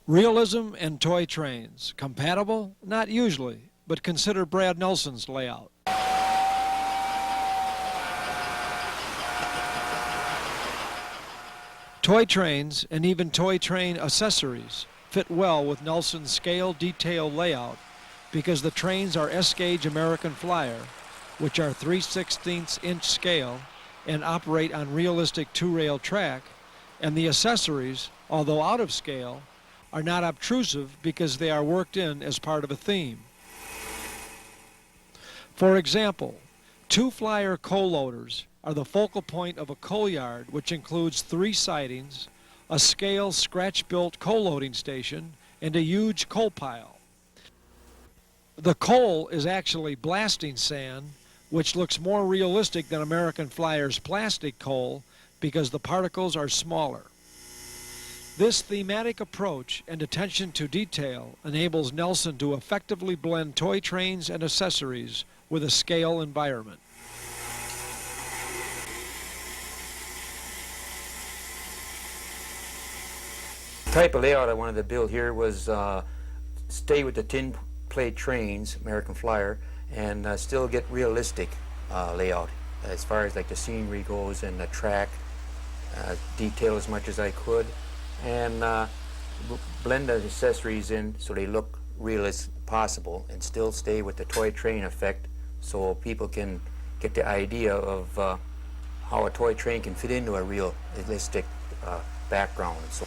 Realism and toy trains. Compatible? Not usually, but consider Brad Nelson's layout. Toy trains and even toy train accessories fit well with Nelson's scale detail layout because the trains are S-gauge American Flyer, which are 3/16 inch scale and operate on realistic two-rail track, and the accessories, although out of scale, are not obtrusive because they are worked in as part of a theme. For example, two Flyer coal loaders are the focal point of a coal yard, which includes 3 sidings, a scale scratch-built coal loading station, and a huge coal pile. The coal is actually blasting sand, which looks more realistic than American Flyer's plastic coal because the particles are smaller. This thematic approach and attention to detail enables Nelson to effectively blend toy trains and accessories with a scale environment. The type of layout I wanted to build here was stay with the tin plate trains, American Flyer, and still get realistic layout as far as like the scenery goes and the track, detail as much as I could, and blend the accessories in so they look real as possible and still stay with the toy train effect so people can get the idea of how a toy train can fit into a realistic background. So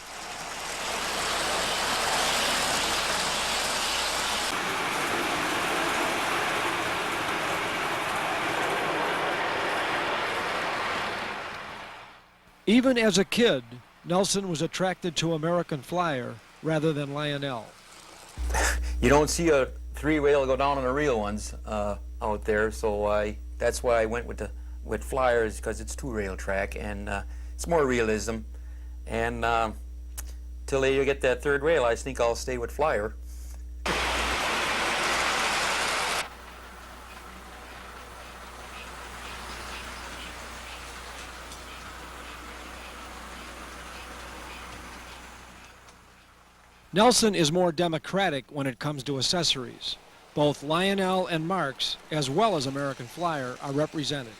Even as a kid, Nelson was attracted to American Flyer rather than Lionel. You don't see a 3-rail go down on the real ones out there, so that's why I went with Flyers, because it's 2-rail track and it's more realism. And till you get that 3rd rail, I think I'll stay with Flyer. Nelson is more democratic when it comes to accessories. Both Lionel and Marx, as well as American Flyer, are represented.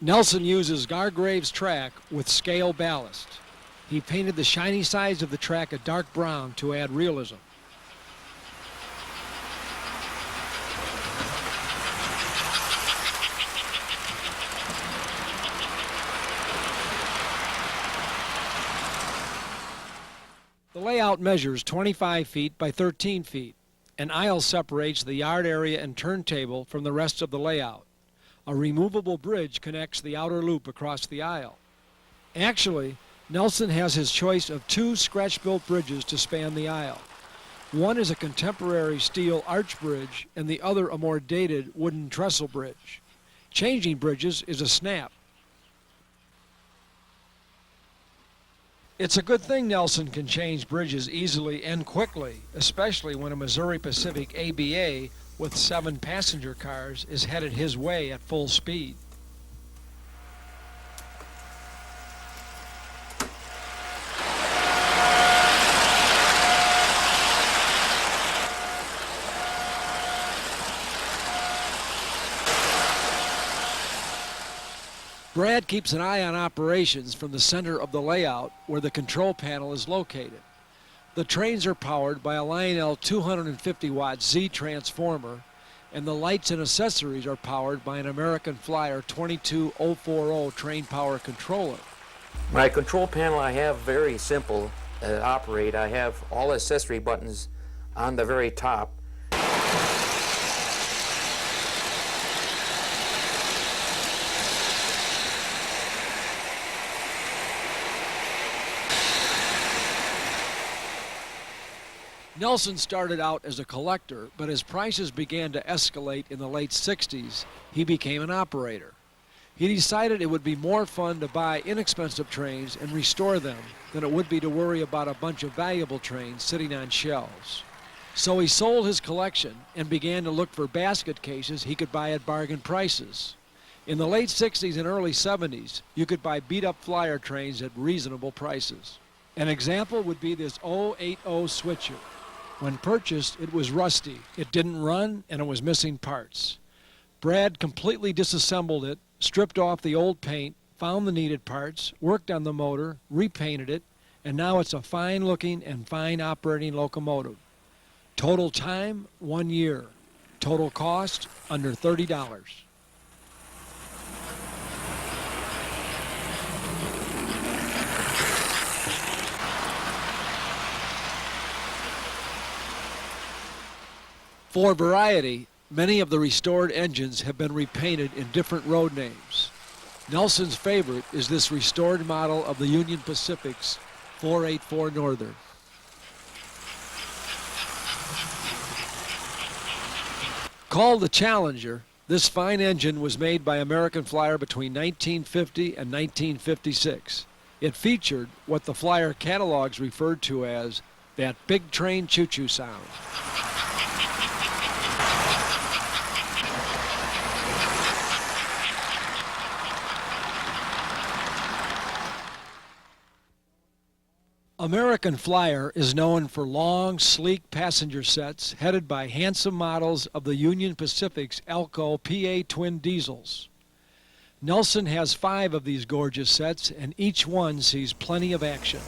Nelson uses Gargrave's track with scale ballast. He painted the shiny sides of the track a dark brown to add realism. The layout measures 25 feet by 13 feet. An aisle separates the yard area and turntable from the rest of the layout. A removable bridge connects the outer loop across the aisle. Actually, Nelson has his choice of two scratch-built bridges to span the aisle. One is a contemporary steel arch bridge and the other a more dated wooden trestle bridge. Changing bridges is a snap. It's a good thing Nelson can change bridges easily and quickly, especially when a Missouri Pacific ABA with 7 passenger cars is headed his way at full speed. Brad keeps an eye on operations from the center of the layout where the control panel is located. The trains are powered by a Lionel 250-watt Z transformer, and the lights and accessories are powered by an American Flyer 22040 train power controller. My control panel I have very simple to operate. I have all accessory buttons on the very top. Nelson started out as a collector, but as prices began to escalate in the late 60s, he became an operator. He decided it would be more fun to buy inexpensive trains and restore them than it would be to worry about a bunch of valuable trains sitting on shelves. So he sold his collection and began to look for basket cases he could buy at swinging prices. In the late 60s and early 70s, you could buy beat-up flyer trains at reasonable prices. An example would be this 080 switcher. When purchased, it was rusty, it didn't run, and it was missing parts. Brad completely disassembled it, stripped off the old paint, found the needed parts, worked on the motor, repainted it, and now it's a fine-looking and fine-operating locomotive. Total time, 1 year. Total cost, under $30. For variety, many of the restored engines have been repainted in different road names. Nelson's favorite is this restored model of the Union Pacific's 484 Northern. Called the Challenger, this fine engine was made by American Flyer between 1950 and 1956. It featured what the Flyer catalogs referred to as that big train choo-choo sound. American Flyer is known for long, sleek passenger sets headed by handsome models of the Union Pacific's Elko PA twin diesels. Nelson has 5 of these gorgeous sets, and each one sees plenty of action.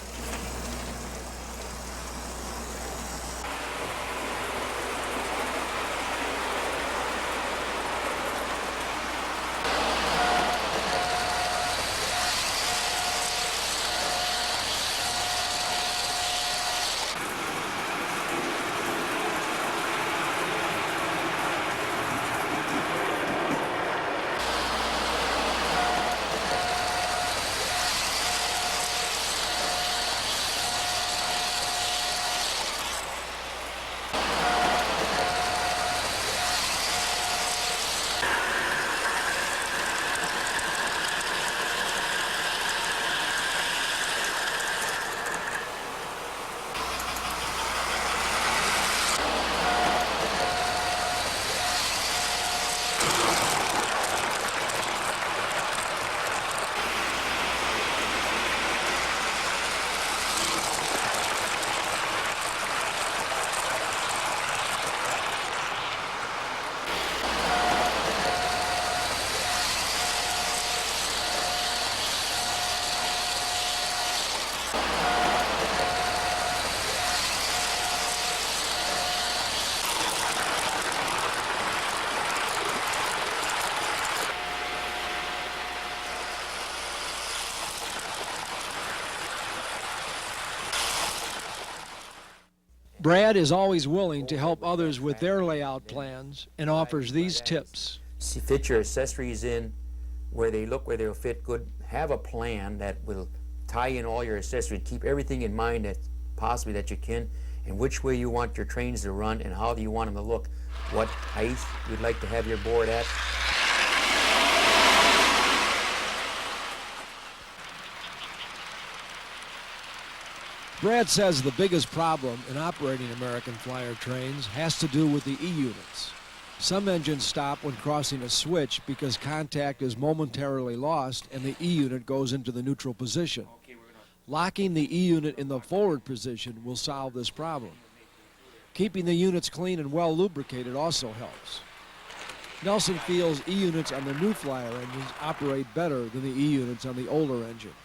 Brad is always willing to help others with their layout plans and offers these tips. Fit your accessories in where they'll fit good. Have a plan that will tie in all your accessories. Keep everything in mind that possibly that you can, and which way you want your trains to run and how do you want them to look. What height you'd like to have your board at. Brad says the biggest problem in operating American Flyer trains has to do with the E-units. Some engines stop when crossing a switch because contact is momentarily lost and the E-unit goes into the neutral position. Locking the E-unit in the forward position will solve this problem. Keeping the units clean and well lubricated also helps. Nelson feels E-units on the new Flyer engines operate better than the E-units on the older engines.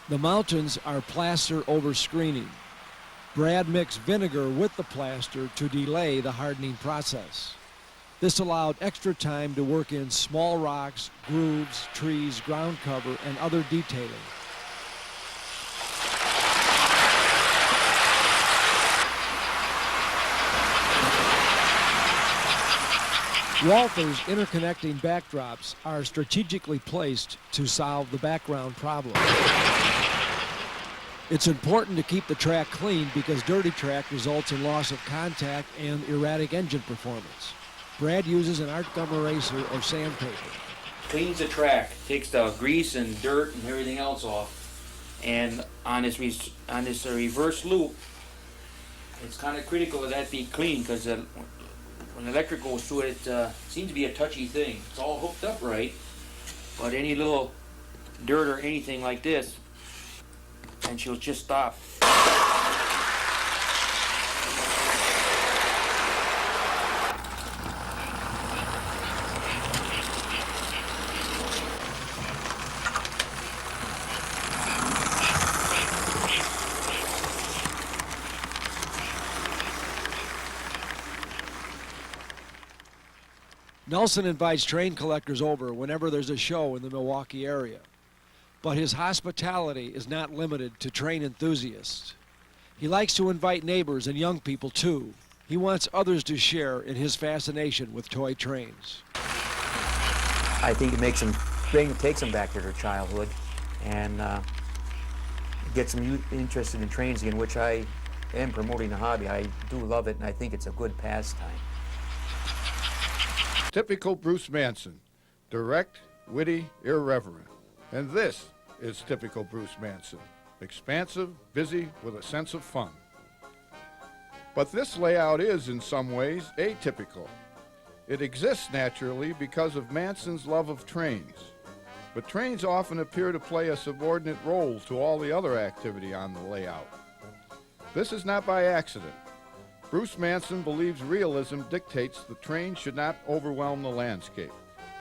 The mountains are plaster over screening. Brad mixed vinegar with the plaster to delay the hardening process. This allowed extra time to work in small rocks, grooves, trees, ground cover, and other detailing. Walther's interconnecting backdrops are strategically placed to solve the background problem. It's important to keep the track clean because dirty track results in loss of contact and erratic engine performance. Brad uses an art gum eraser or sandpaper. Cleans the track, takes the grease and dirt and everything else off, and on this reverse loop, it's kind of critical that that be clean because when the electric goes through it, it seems to be a touchy thing. It's all hooked up right, but any little dirt or anything like this, and she'll just stop. Nelson invites train collectors over whenever there's a show in the Milwaukee area. But his hospitality is not limited to train enthusiasts. He likes to invite neighbors and young people too. He wants others to share in his fascination with toy trains. I think it makes them, takes them back to their childhood and gets them interested in trains again, which I am promoting the hobby. I do love it, and I think it's a good pastime. Typical Bruce Manson, direct, witty, irreverent. And this is typical Bruce Manson, expansive, busy, with a sense of fun. But this layout is, in some ways, atypical. It exists naturally because of Manson's love of trains. But trains often appear to play a subordinate role to all the other activity on the layout. This is not by accident. Bruce Manson believes realism dictates the trains should not overwhelm the landscape,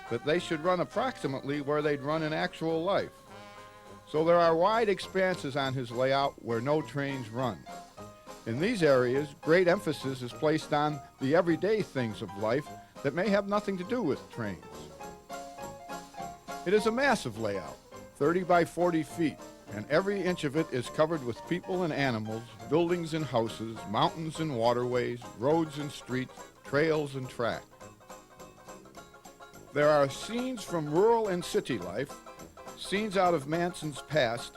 that they should run approximately where they'd run in actual life. So there are wide expanses on his layout where no trains run. In these areas, great emphasis is placed on the everyday things of life that may have nothing to do with trains. It is a massive layout, 30 by 40 feet, and every inch of it is covered with people and animals, buildings and houses, mountains and waterways, roads and streets, trails and track. There are scenes from rural and city life, scenes out of Manson's past,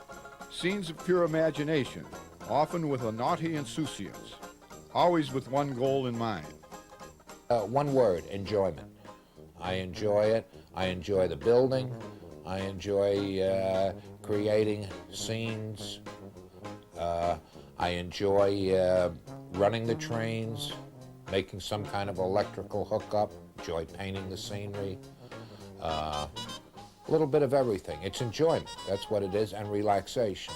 scenes of pure imagination, often with a naughty insouciance, always with one goal in mind. One word, enjoyment. I enjoy it. I enjoy the building. I enjoy creating scenes. I enjoy running the trains, making some kind of electrical hookup, enjoy painting the scenery. A little bit of everything. It's enjoyment, that's what it is, and relaxation.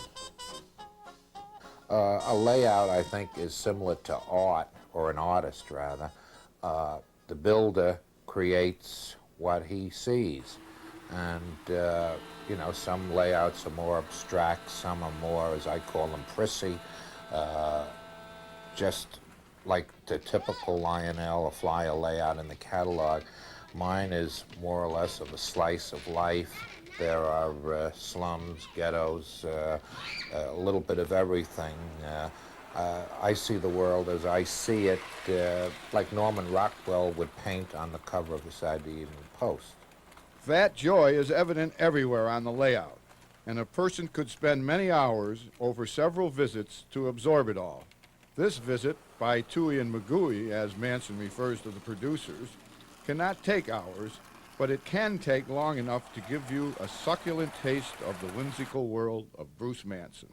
A layout, I think, is similar to art, or an artist, rather. The builder creates what he sees. And, you know, some layouts are more abstract, some are more, as I call them, prissy, just like the typical Lionel or Flyer layout in the catalog. Mine is more or less of a slice of life. There are slums, ghettos, a little bit of everything. I see the world as I see it, like Norman Rockwell would paint on the cover of the Saturday Evening Post. That joy is evident everywhere on the layout, and a person could spend many hours over several visits to absorb it all. This visit, by Toohey and Magooey, as Manson refers to the producers, cannot take hours, but it can take long enough to give you a succulent taste of the whimsical world of Bruce Manson.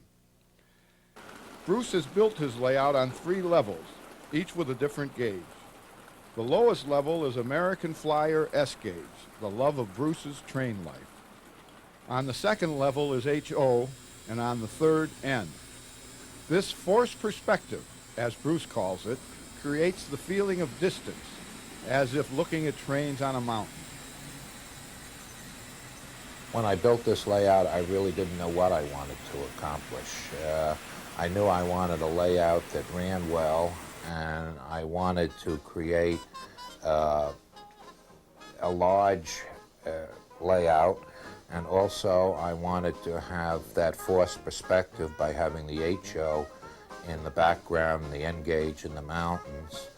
Bruce has built his layout on 3 levels, each with a different gauge. The lowest level is American Flyer S gauge, the love of Bruce's train life. On the second level is HO, and on the third, N. This forced perspective, as Bruce calls it, creates the feeling of distance, as if looking at trains on a mountain. When I built this layout, I really didn't know what I wanted to accomplish. I knew I wanted a layout that ran well, and I wanted to create a large layout, and also I wanted to have that forced perspective by having the HO in the background, the N gauge in the mountains.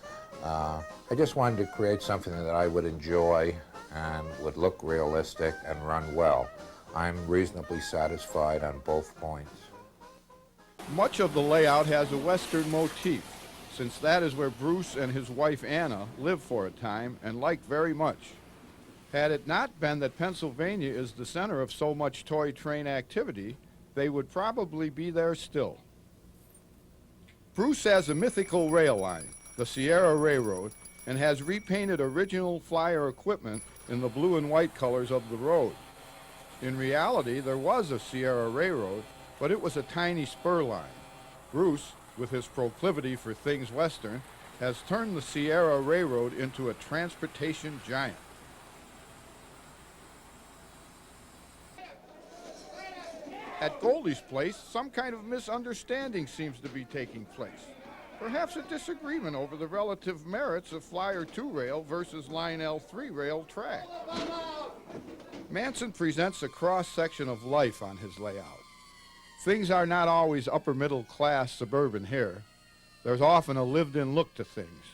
I just wanted to create something that I would enjoy and would look realistic and run well. I'm reasonably satisfied on both points. Much of the layout has a Western motif, since that is where Bruce and his wife Anna lived for a time and liked very much. Had it not been that Pennsylvania is the center of so much toy train activity, they would probably be there still. Bruce has a mythical rail line, the Sierra Railroad, and has repainted original Flyer equipment in the blue and white colors of the road. In reality, there was a Sierra Railroad, but it was a tiny spur line. Bruce, with his proclivity for things Western, has turned the Sierra Railroad into a transportation giant. At Goldie's place, some kind of misunderstanding seems to be taking place. Perhaps a disagreement over the relative merits of Flyer 2 rail versus Line L3 rail track. Manson presents a cross-section of life on his layout. Things are not always upper-middle-class suburban here. There's often a lived-in look to things.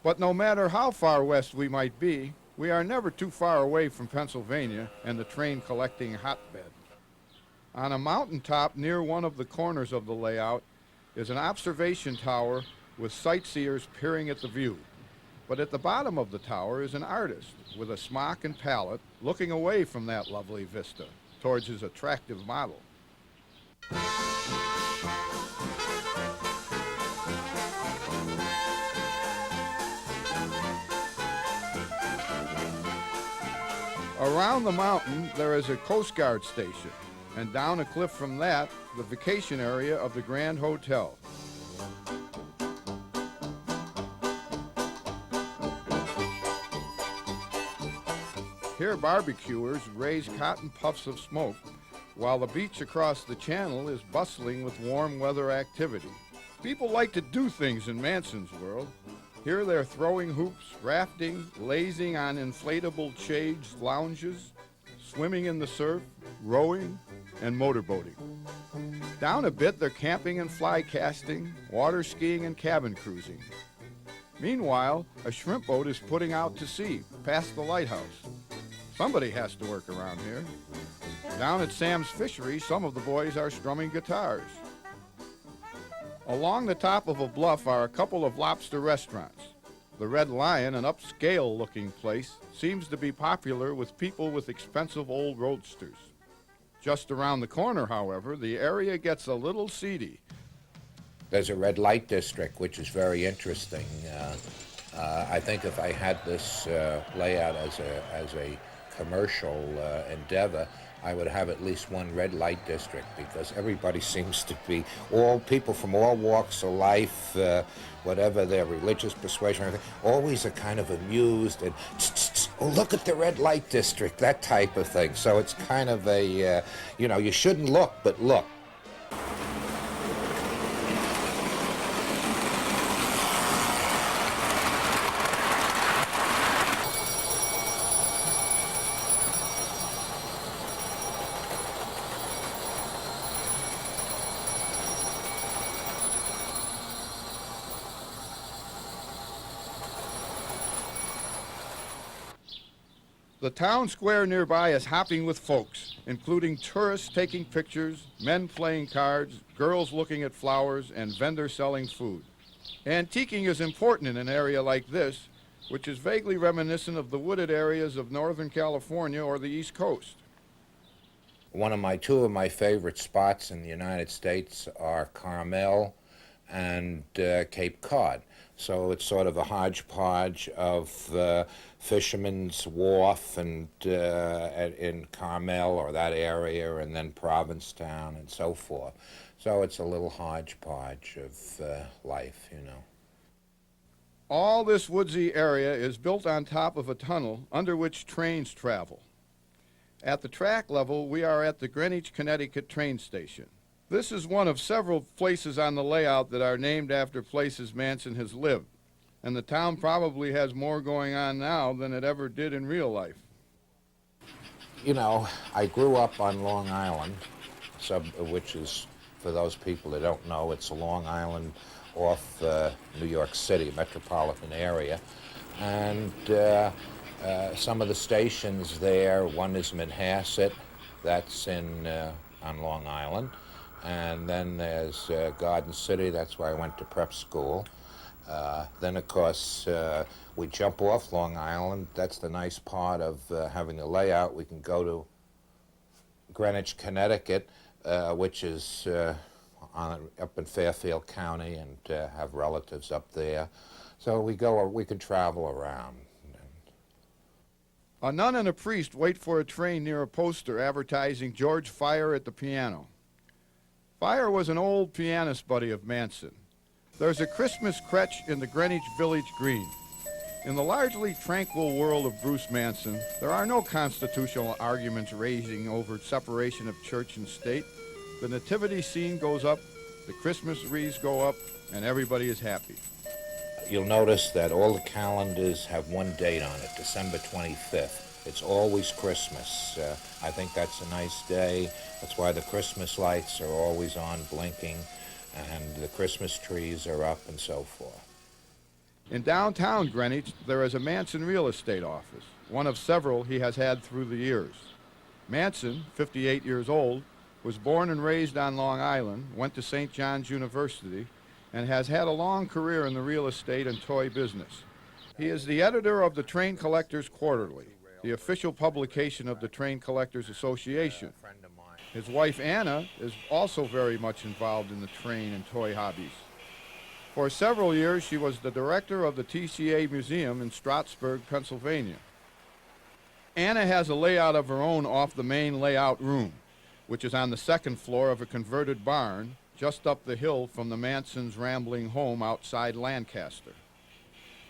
But no matter how far west we might be, we are never too far away from Pennsylvania and the train-collecting hotbed. On a mountaintop near one of the corners of the layout is an observation tower with sightseers peering at the view. But at the bottom of the tower is an artist with a smock and palette looking away from that lovely vista towards his attractive model. Around the mountain, there is a Coast Guard station, and down a cliff from that, the vacation area of the Grand Hotel. Here, barbecuers raise cotton puffs of smoke, while the beach across the channel is bustling with warm weather activity. People like to do things in Manson's world. Here they're throwing hoops, rafting, lazing on inflatable shades lounges, swimming in the surf, rowing, and motorboating. Down a bit, they're camping and fly casting, water skiing and cabin cruising. Meanwhile, a shrimp boat is putting out to sea, past the lighthouse. Somebody has to work around here. Down at Sam's Fishery, some of the boys are strumming guitars. Along the top of a bluff are a couple of lobster restaurants. The Red Lion, an upscale-looking place, seems to be popular with people with expensive old roadsters. Just around the corner, however, the area gets a little seedy. There's a red light district, which is very interesting. I think if I had this layout as a commercial endeavor, I would have at least one red light district, because everybody seems to be, all people from all walks of life, whatever their religious persuasion, always are kind of amused and, oh, look at the red light district, that type of thing. So it's kind of a, you shouldn't look, but look. The town square nearby is hopping with folks, including tourists taking pictures, men playing cards, girls looking at flowers, and vendors selling food. Antiquing is important in an area like this, which is vaguely reminiscent of the wooded areas of Northern California or the East Coast. Two of my favorite spots in the United States are Carmel and Cape Cod. So it's sort of a hodgepodge of Fisherman's Wharf and in Carmel or that area, and then Provincetown and so forth. So it's a little hodgepodge of life, you know. All this woodsy area is built on top of a tunnel under which trains travel. At the track level, we are at the Greenwich, Connecticut train station. This is one of several places on the layout that are named after places Manson has lived, and the town probably has more going on now than it ever did in real life. You know, I grew up on Long Island, which is, for those people that don't know, it's Long Island off New York City, metropolitan area, and some of the stations there, one is Manhasset, that's on Long Island, and then there's Garden City, that's where I went to prep school. Then, of course, we jump off Long Island. That's the nice part of having a layout. We can go to Greenwich, Connecticut, which is up in Fairfield County, and have relatives up there. So we can travel around. A nun and a priest wait for a train near a poster advertising George Fire at the piano. Fire was an old pianist buddy of Manson. There's a Christmas crèche in the Greenwich Village Green. In the largely tranquil world of Bruce Manson, there are no constitutional arguments raging over separation of church and state. The nativity scene goes up, the Christmas wreaths go up, and everybody is happy. You'll notice that all the calendars have one date on it, December 25th. It's always Christmas. I think that's a nice day. That's why the Christmas lights are always on blinking, and the Christmas trees are up and so forth. In downtown Greenwich, there is a Manson real estate office, one of several he has had through the years. Manson, 58 years old, was born and raised on Long Island, went to St. John's University, and has had a long career in the real estate and toy business. He is the editor of the Train Collectors Quarterly, the official publication of the Train Collectors Association. His wife, Anna, is also very much involved in the train and toy hobbies. For several years, she was the director of the TCA Museum in Stroudsburg, Pennsylvania. Anna has a layout of her own off the main layout room, which is on the second floor of a converted barn just up the hill from the Mansons' rambling home outside Lancaster.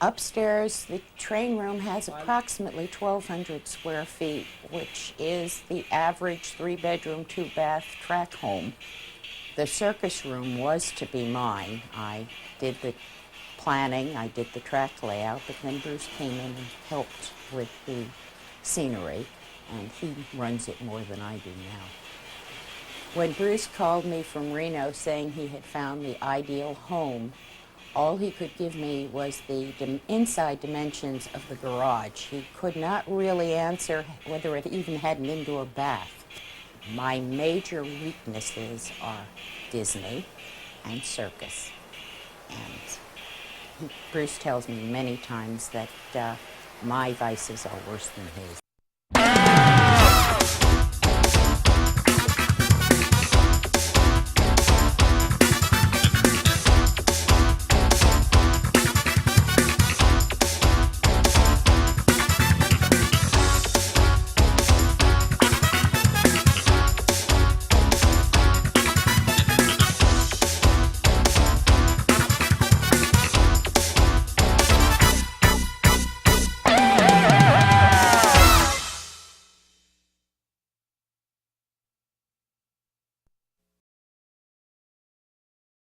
Upstairs, the train room has approximately 1,200 square feet, which is the average 3-bedroom, 2-bath track home. The circus room was to be mine. I did the planning, I did the track layout, but then Bruce came in and helped with the scenery, and he runs it more than I do now. When Bruce called me from Reno saying he had found the ideal home, all he could give me was the inside dimensions of the garage. He could not really answer whether it even had an indoor bath. My major weaknesses are Disney and circus. And Bruce tells me many times that my vices are worse than his.